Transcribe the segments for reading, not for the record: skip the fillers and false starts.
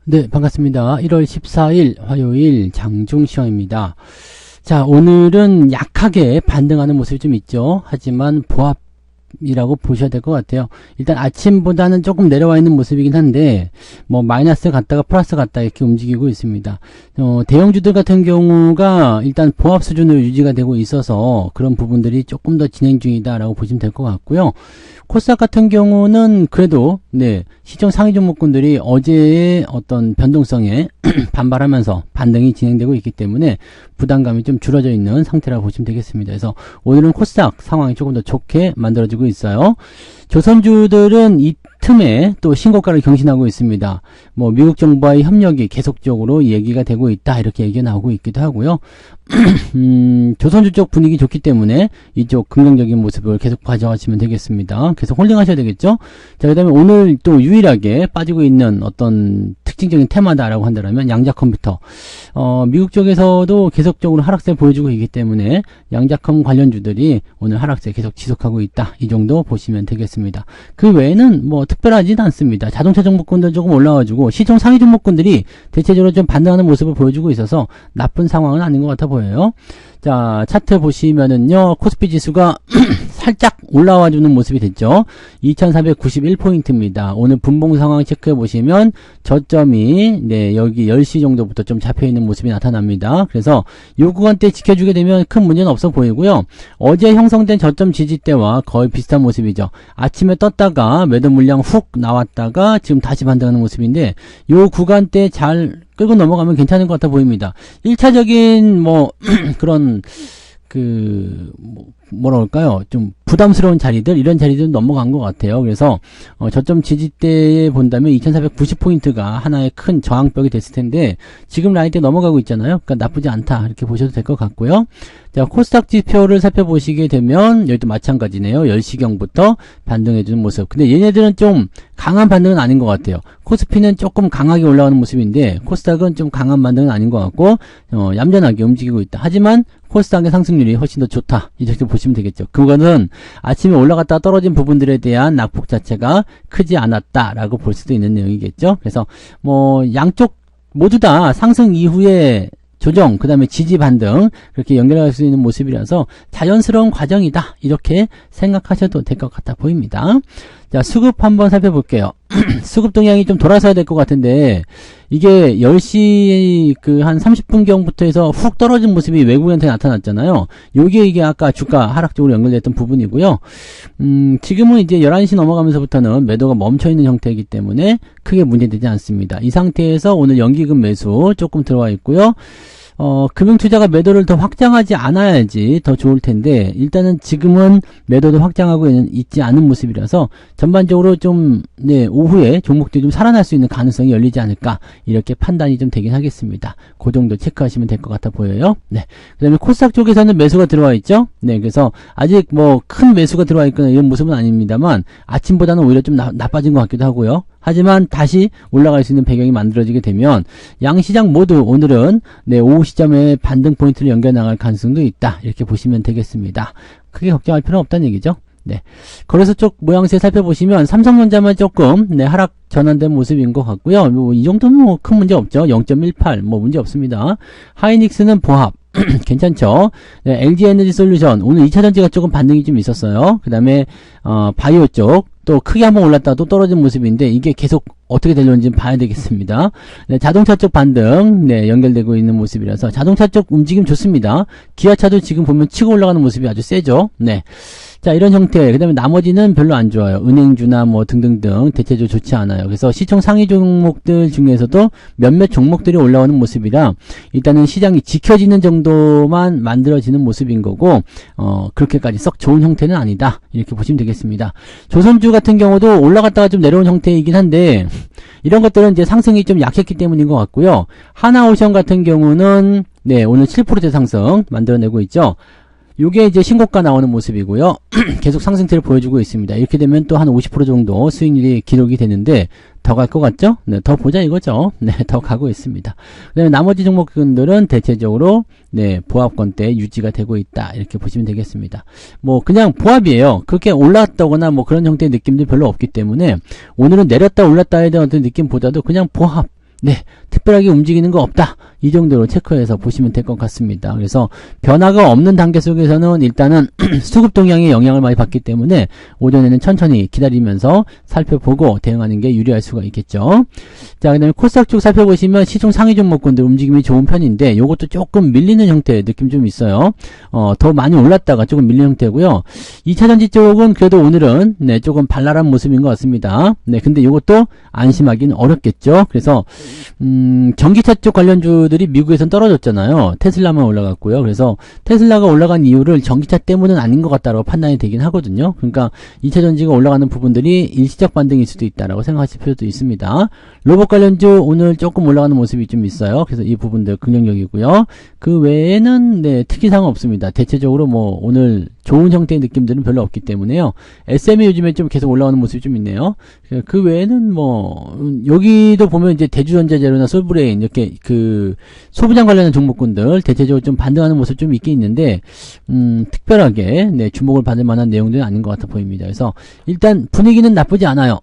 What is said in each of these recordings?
네, 반갑습니다. 1월 14일 화요일 장중시황입니다. 자, 오늘은 약하게 반등하는 모습이 좀 있죠. 하지만 보합이라고 보셔야 될 것 같아요. 일단 아침보다는 조금 내려와 있는 모습이긴 한데 뭐 마이너스 갔다가 플러스 갔다 이렇게 움직이고 있습니다. 대형주들 같은 경우가 일단 보합 수준으로 유지가 되고 있어서 그런 부분들이 조금 더 진행 중이다라고 보시면 될 것 같고요. 코스닥 같은 경우는 그래도 시총 상위 종목군들이 어제의 어떤 변동성에 반발하면서 반등이 진행되고 있기 때문에 부담감이 좀 줄어져 있는 상태라고 보시면 되겠습니다. 그래서 오늘은 코스닥 상황이 조금 더 좋게 만들어지고 있어요. 조선주들은 이 틈에 또 신고가를 경신하고 있습니다. 뭐 미국 정부와의 협력이 계속적으로 얘기가 되고 있다 이렇게 얘기가 나오고 있기도 하고요. 조선주 쪽 분위기 좋기 때문에 이쪽 긍정적인 모습을 계속 가져가시면 되겠습니다. 계속 홀딩하셔야 되겠죠. 자, 그다음에 오늘 또 유일하게 빠지고 있는 어떤 특징적인 테마다라고 한다면 양자 컴퓨터. 미국 쪽에서도 계속적으로 하락세 보여주고 있기 때문에 양자컴 관련주들이 오늘 하락세 계속 지속하고 있다. 이 정도 보시면 되겠습니다. 그 외에는 뭐 특별하진 않습니다. 자동차 종목군들 조금 올라와주고 시총 상위 종목군들이 대체적으로 좀 반등하는 모습을 보여주고 있어서 나쁜 상황은 아닌 것 같아 보여요. 자, 차트 보시면은요, 코스피 지수가 살짝 올라와주는 모습이 됐죠. 2491포인트입니다. 오늘 분봉 상황 체크해 보시면 저점이 여기 10시 정도부터 좀 잡혀있는 모습이 나타납니다. 그래서 요 구간대 지켜주게 되면 큰 문제는 없어 보이고요. 어제 형성된 저점 지지대와 거의 비슷한 모습이죠. 아침에 떴다가 매도 물량 훅 나왔다가 지금 다시 반등하는 모습인데 요 구간대 잘 끌고 넘어가면 괜찮은 것 같아 보입니다. 1차적인 그런 뭐라 할까요? 좀 부담스러운 자리들, 이런 자리들은 넘어간 것 같아요. 그래서, 저점 지지대에 본다면 2490포인트가 하나의 큰 저항벽이 됐을 텐데, 지금 라인대 넘어가고 있잖아요. 그러니까 나쁘지 않다. 이렇게 보셔도 될 것 같고요. 자, 코스닥 지표를 살펴보시게 되면, 여기도 마찬가지네요. 10시경부터 반등해주는 모습. 근데 얘네들은 좀 강한 반등은 아닌 것 같아요. 코스피는 조금 강하게 올라가는 모습인데, 코스닥은 좀 강한 반등은 아닌 것 같고, 얌전하게 움직이고 있다. 하지만, 코스닥의 상승률이 훨씬 더 좋다. 이렇게 보시면 되겠죠. 그거는 아침에 올라갔다 떨어진 부분들에 대한 낙폭 자체가 크지 않았다라고 볼 수도 있는 내용이겠죠. 그래서 양쪽 모두 다 상승 이후에 조정, 그 다음에 지지 반등 그렇게 연결할 수 있는 모습이라서 자연스러운 과정이다. 이렇게 생각하셔도 될 것 같아 보입니다. 자, 수급 한번 살펴볼게요. 수급 동향이 좀 돌아서야 될 것 같은데 이게 10시 한 30분경부터 해서 훅 떨어진 모습이 외국인한테 나타났잖아요. 이게 아까 주가 하락 쪽으로 연결됐던 부분이고요. 지금은 이제 11시 넘어가면서부터는 매도가 멈춰있는 형태이기 때문에 크게 문제되지 않습니다. 이 상태에서 오늘 연기금 매수 조금 들어와 있고요. 금융투자가 매도를 더 확장하지 않아야지 더 좋을 텐데, 일단은 지금은 매도도 확장하고 있지 않은 모습이라서, 전반적으로 좀, 오후에 종목들이 좀 살아날 수 있는 가능성이 열리지 않을까, 이렇게 판단이 좀 되긴 하겠습니다. 그 정도 체크하시면 될 것 같아 보여요. 그 다음에 코스닥 쪽에서는 매수가 들어와 있죠? 그래서 아직 큰 매수가 들어와 있거나 이런 모습은 아닙니다만, 아침보다는 오히려 좀 나빠진 것 같기도 하고요. 하지만 다시 올라갈 수 있는 배경이 만들어지게 되면 양시장 모두 오늘은 오후 시점에 반등 포인트를 연결 나갈 가능성도 있다. 이렇게 보시면 되겠습니다. 크게 걱정할 필요는 없다는 얘기죠. 거래소 쪽 모양새 살펴보시면 삼성전자만 조금 하락 전환된 모습인 것 같고요. 이 정도면 큰 문제 없죠. 0.18 문제 없습니다. 하이닉스는 보합 괜찮죠. LG에너지솔루션 오늘 2차전지가 조금 반등이 좀 있었어요. 그 다음에 바이오 쪽 또 크게 한번 올랐다 또 떨어진 모습인데 이게 계속 어떻게 되려는지 봐야 되겠습니다. 자동차 쪽 반등 연결되고 있는 모습이라서 자동차 쪽 움직임 좋습니다. 기아차도 지금 보면 치고 올라가는 모습이 아주 세죠. 자, 이런 형태. 그 다음에 나머지는 별로 안 좋아요. 은행주나 등등등 대체적으로 좋지 않아요. 그래서 시총 상위 종목들 중에서도 몇몇 종목들이 올라오는 모습이라 일단은 시장이 지켜지는 정도만 만들어지는 모습인 거고 그렇게까지 썩 좋은 형태는 아니다. 이렇게 보시면 되겠습니다. 조선주 같은 경우도 올라갔다가 좀 내려온 형태이긴 한데 이런 것들은 이제 상승이 좀 약했기 때문인 것 같고요. 하나오션 같은 경우는 오늘 7%대 상승 만들어내고 있죠. 요게 이제 신고가 나오는 모습이고요. 계속 상승세를 보여주고 있습니다. 이렇게 되면 또 한 50% 정도 수익률이 기록이 되는데 더 갈 것 같죠? 더 보자 이거죠. 더 가고 있습니다. 그다음에 나머지 종목군들은 대체적으로 보합권대 유지가 되고 있다. 이렇게 보시면 되겠습니다. 그냥 보합이에요. 그렇게 올랐다거나 그런 형태의 느낌도 별로 없기 때문에 오늘은 내렸다 올랐다에 대한 어떤 느낌보다도 그냥 보합 네, 특별하게 움직이는 거 없다. 이 정도로 체크해서 보시면 될 것 같습니다. 그래서 변화가 없는 단계 속에서는 일단은 수급 동향에 영향을 많이 받기 때문에 오전에는 천천히 기다리면서 살펴보고 대응하는 게 유리할 수가 있겠죠. 자, 그 다음에 코스닥 쪽 살펴보시면 시중 상위 종목군들 움직임이 좋은 편인데 이것도 조금 밀리는 형태의 느낌 좀 있어요. 더 많이 올랐다가 조금 밀리는 형태고요. 2차전지 쪽은 그래도 오늘은 네, 조금 발랄한 모습인 것 같습니다. 네, 근데 이것도 안심하기는 어렵겠죠. 그래서 전기차 쪽 관련주들이 미국에선 떨어졌잖아요. 테슬라만 올라갔고요. 그래서 테슬라가 올라간 이유를 전기차 때문은 아닌 것 같다고 판단이 되긴 하거든요. 그러니까 2차 전지가 올라가는 부분들이 일시적 반등일 수도 있다라고 생각하실 필요도 있습니다. 로봇 관련주 오늘 조금 올라가는 모습이 좀 있어요. 그래서 이 부분들 긍정적이고요. 그 외에는 네, 특이사항은 없습니다. 대체적으로 뭐 오늘 좋은 형태의 느낌들은 별로 없기 때문에요. SM이 요즘에 좀 계속 올라오는 모습이 좀 있네요. 그 외에는 뭐 여기도 보면 이제 대주전자재료나 솔브레인 이렇게 그 소부장 관련된 종목군들 대체적으로 좀 반등하는 모습 좀 있긴 있는데 특별하게 네, 주목을 받을 만한 내용들은 아닌 것 같아 보입니다. 그래서 일단 분위기는 나쁘지 않아요.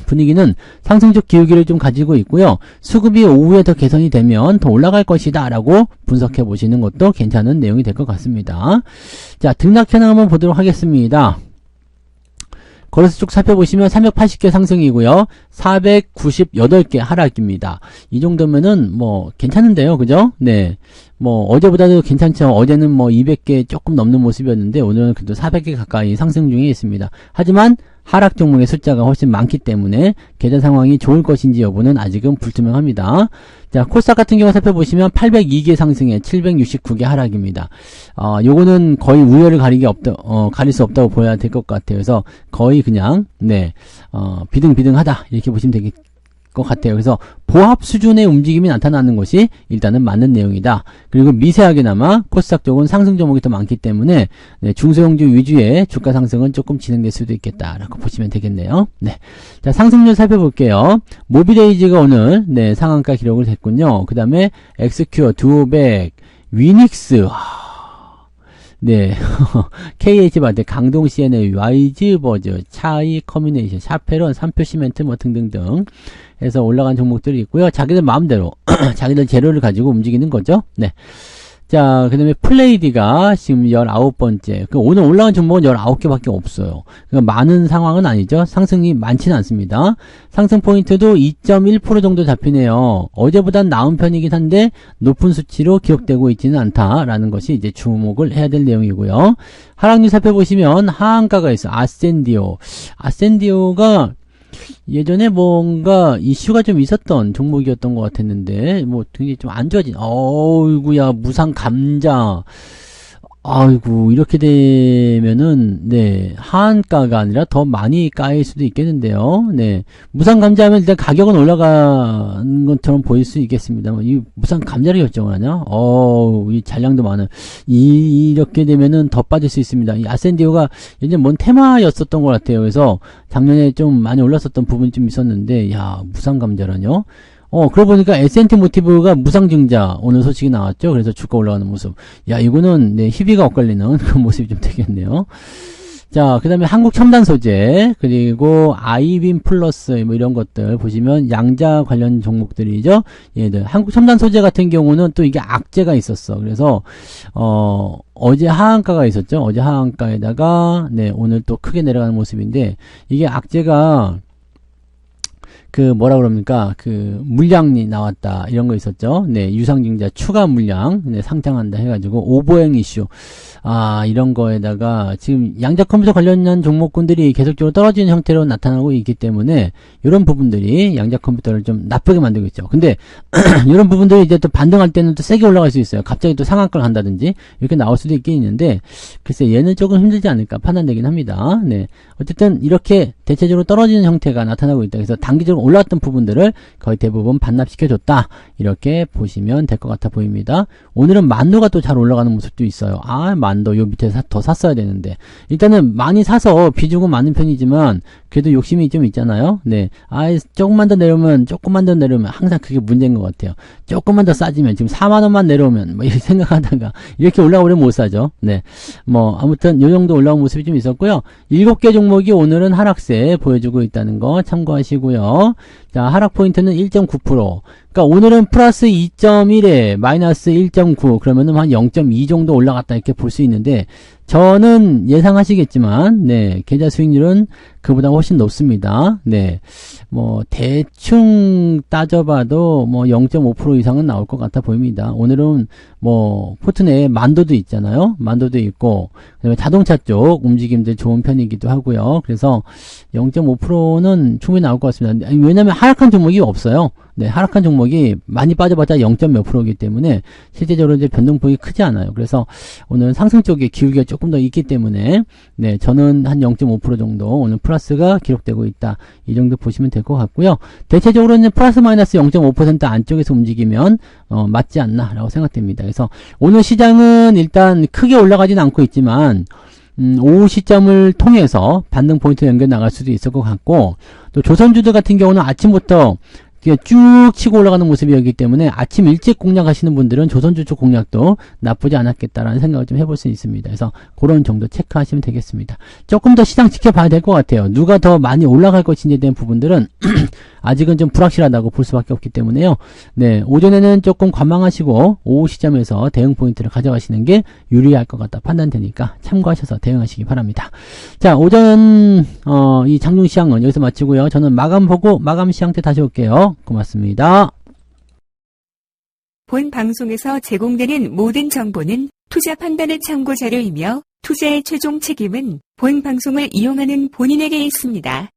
분위기는 상승적 기울기를 좀 가지고 있고요. 수급이 오후에 더 개선이 되면 더 올라갈 것이다 라고 분석해 보시는 것도 괜찮은 내용이 될 것 같습니다. 자, 등락 현황 한번 보도록 하겠습니다. 거래소 쪽 살펴보시면 380개 상승이고요. 498개 하락입니다. 이 정도면은 뭐 괜찮은데요. 그죠? 네. 뭐 어제보다도 괜찮죠. 어제는 뭐 200개 조금 넘는 모습이었는데 오늘은 그래도 400개 가까이 상승 중에 있습니다. 하지만 하락 종목의 숫자가 훨씬 많기 때문에 계좌 상황이 좋을 것인지 여부는 아직은 불투명합니다. 자, 코스닥 같은 경우 살펴보시면 802개 상승에 769개 하락입니다. 요거는 거의 우열을 가릴 수 없다고 보여야 될 것 같아요. 그래서 거의 그냥 네, 비등비등하다 이렇게 보시면 되겠 것 같아요. 그래서 보합 수준의 움직임이 나타나는 것이 일단은 맞는 내용이다. 그리고 미세하게나마 코스닥 쪽은 상승 종목이 더 많기 때문에 네, 중소형주 위주의 주가 상승은 조금 진행될 수도 있겠다라고 보시면 되겠네요. 네, 자, 상승률 살펴볼게요. 모비레이즈가 오늘 네, 상한가 기록을 했군요. 그 다음에 엑스큐어, 두오백, 위닉스, 네, KH바테, 강동 CNA, YG버즈, 차이 커뮤니케이션, 샤페론, 삼표시멘트 뭐 등등등 해서 올라간 종목들이 있고요. 자기들 마음대로 자기들 재료를 가지고 움직이는 거죠. 네. 자, 그 다음에 플레이디가 지금 19번째. 오늘 올라간 종목은 19개밖에 없어요. 그러니까 많은 상황은 아니죠. 상승이 많지는 않습니다. 상승 포인트도 2.1% 정도 잡히네요. 어제보단 나은 편이긴 한데 높은 수치로 기록되고 있지는 않다라는 것이 이제 주목을 해야 될 내용이고요. 하락률 살펴보시면 하한가가 있어요. 아센디오가 예전에 뭔가 이슈가 좀 있었던 종목이었던 것 같았는데 뭐 굉장히 좀 안 좋아진 어이구야 무상 감자 아이고 이렇게 되면은 네 하한가가 아니라 더 많이 까일 수도 있겠는데요. 네 무상 감자하면 일단 가격은 올라가는 것처럼 보일 수 있겠습니다만 이 무상 감자를 결정을 하냐? 이 잔량도 많은 이렇게 되면은 더 빠질 수 있습니다. 이 아센디오가 예전에 뭔 테마였었던 것 같아요. 그래서 작년에 좀 많이 올랐었던 부분이 좀 있었는데 야 무상 감자라뇨? 그러고 보니까 S&T 모티브가 무상증자 오늘 소식이 나왔죠. 그래서 주가 올라가는 모습. 야, 이거는 네, 희비가 엇갈리는 그런 모습이 좀 되겠네요. 자, 그 다음에 한국첨단소재, 그리고 아이빔 플러스, 뭐 이런 것들 보시면 양자 관련 종목들이죠. 얘들. 한국첨단소재 같은 경우는 또 이게 악재가 있었어. 그래서, 어제 하한가가 있었죠. 어제 하한가에다가, 네, 오늘 또 크게 내려가는 모습인데, 이게 악재가, 뭐라 그럽니까? 물량이 나왔다. 이런 거 있었죠? 네, 유상증자 추가 물량, 네, 상장한다 해가지고, 오보행 이슈. 이런 거에다가, 지금 양자 컴퓨터 관련한 종목군들이 계속적으로 떨어지는 형태로 나타나고 있기 때문에, 이런 부분들이 양자 컴퓨터를 좀 나쁘게 만들고 있죠. 근데, 이런 부분들이 이제 또 반등할 때는 또 세게 올라갈 수 있어요. 갑자기 또 상한가를 한다든지, 이렇게 나올 수도 있긴 있는데, 글쎄, 얘는 조금 힘들지 않을까 판단되긴 합니다. 네. 어쨌든, 이렇게 대체적으로 떨어지는 형태가 나타나고 있다. 그래서 단기적으로 올라왔던 부분들을 거의 대부분 반납시켜줬다. 이렇게 보시면 될 것 같아 보입니다. 오늘은 만도가 또 잘 올라가는 모습도 있어요. 만도 요 밑에 더 샀어야 되는데 일단은 많이 사서 비중은 많은 편이지만 그래도 욕심이 좀 있잖아요. 네, 조금만 더 내려오면 항상 그게 문제인 것 같아요. 조금만 더 싸지면 지금 4만원만 내려오면 뭐 이렇게 생각하다가 이렇게 올라오면 못 사죠. 네, 뭐 아무튼 요 정도 올라온 모습이 좀 있었고요. 7개 종목이 오늘은 하락세 보여주고 있다는 거 참고하시고요. 자, 하락 포인트는 1.9%. 그러니까 오늘은 플러스 2.1에 마이너스 1.9 그러면은 한 0.2 정도 올라갔다 이렇게 볼 수 있는데 저는 예상하시겠지만 네, 계좌 수익률은 그보다 훨씬 높습니다. 네. 뭐 대충 따져봐도 뭐 0.5% 이상은 나올 것 같아 보입니다. 오늘은 뭐 포트내에 만도도 있잖아요. 만도도 있고 그다음에 자동차 쪽 움직임들 좋은 편이기도 하고요. 그래서 0.5%는 충분히 나올 것 같습니다. 왜냐하면 하락한 종목이 없어요. 네, 하락한 종목이 많이 빠져봤자 0. 몇 %이기 때문에 실제적으로 이제 변동폭이 크지 않아요. 그래서 오늘 상승 쪽에 기울기가 조금 더 있기 때문에 네, 저는 한 0.5% 정도 오늘 플러스가 기록되고 있다. 이 정도 보시면 될 것 같고요. 대체적으로는 플러스 마이너스 0.5% 안쪽에서 움직이면 맞지 않나라고 생각됩니다. 그래서 오늘 시장은 일단 크게 올라가지는 않고 있지만 오후 시점을 통해서 반등 포인트 연결 나갈 수도 있을 것 같고 또 조선주들 같은 경우는 아침부터 쭉 치고 올라가는 모습이었기 때문에 아침 일찍 공략하시는 분들은 조선주 쪽 공략도 나쁘지 않았겠다라는 생각을 좀 해볼 수 있습니다. 그래서 그런 정도 체크하시면 되겠습니다. 조금 더 시장 지켜봐야 될 것 같아요. 누가 더 많이 올라갈 것인지에 대한 부분들은 아직은 좀 불확실하다고 볼 수밖에 없기 때문에요. 네, 오전에는 조금 관망하시고 오후 시점에서 대응 포인트를 가져가시는 게 유리할 것 같다 판단되니까 참고하셔서 대응하시기 바랍니다. 자, 오전 이 장중 시황은 여기서 마치고요. 저는 마감 보고 마감 시황 때 다시 올게요. 고맙습니다. 본 방송에서 제공되는 모든 정보는 투자 판단의 참고 자료이며 투자의 최종 책임은 본 방송을 이용하는 본인에게 있습니다.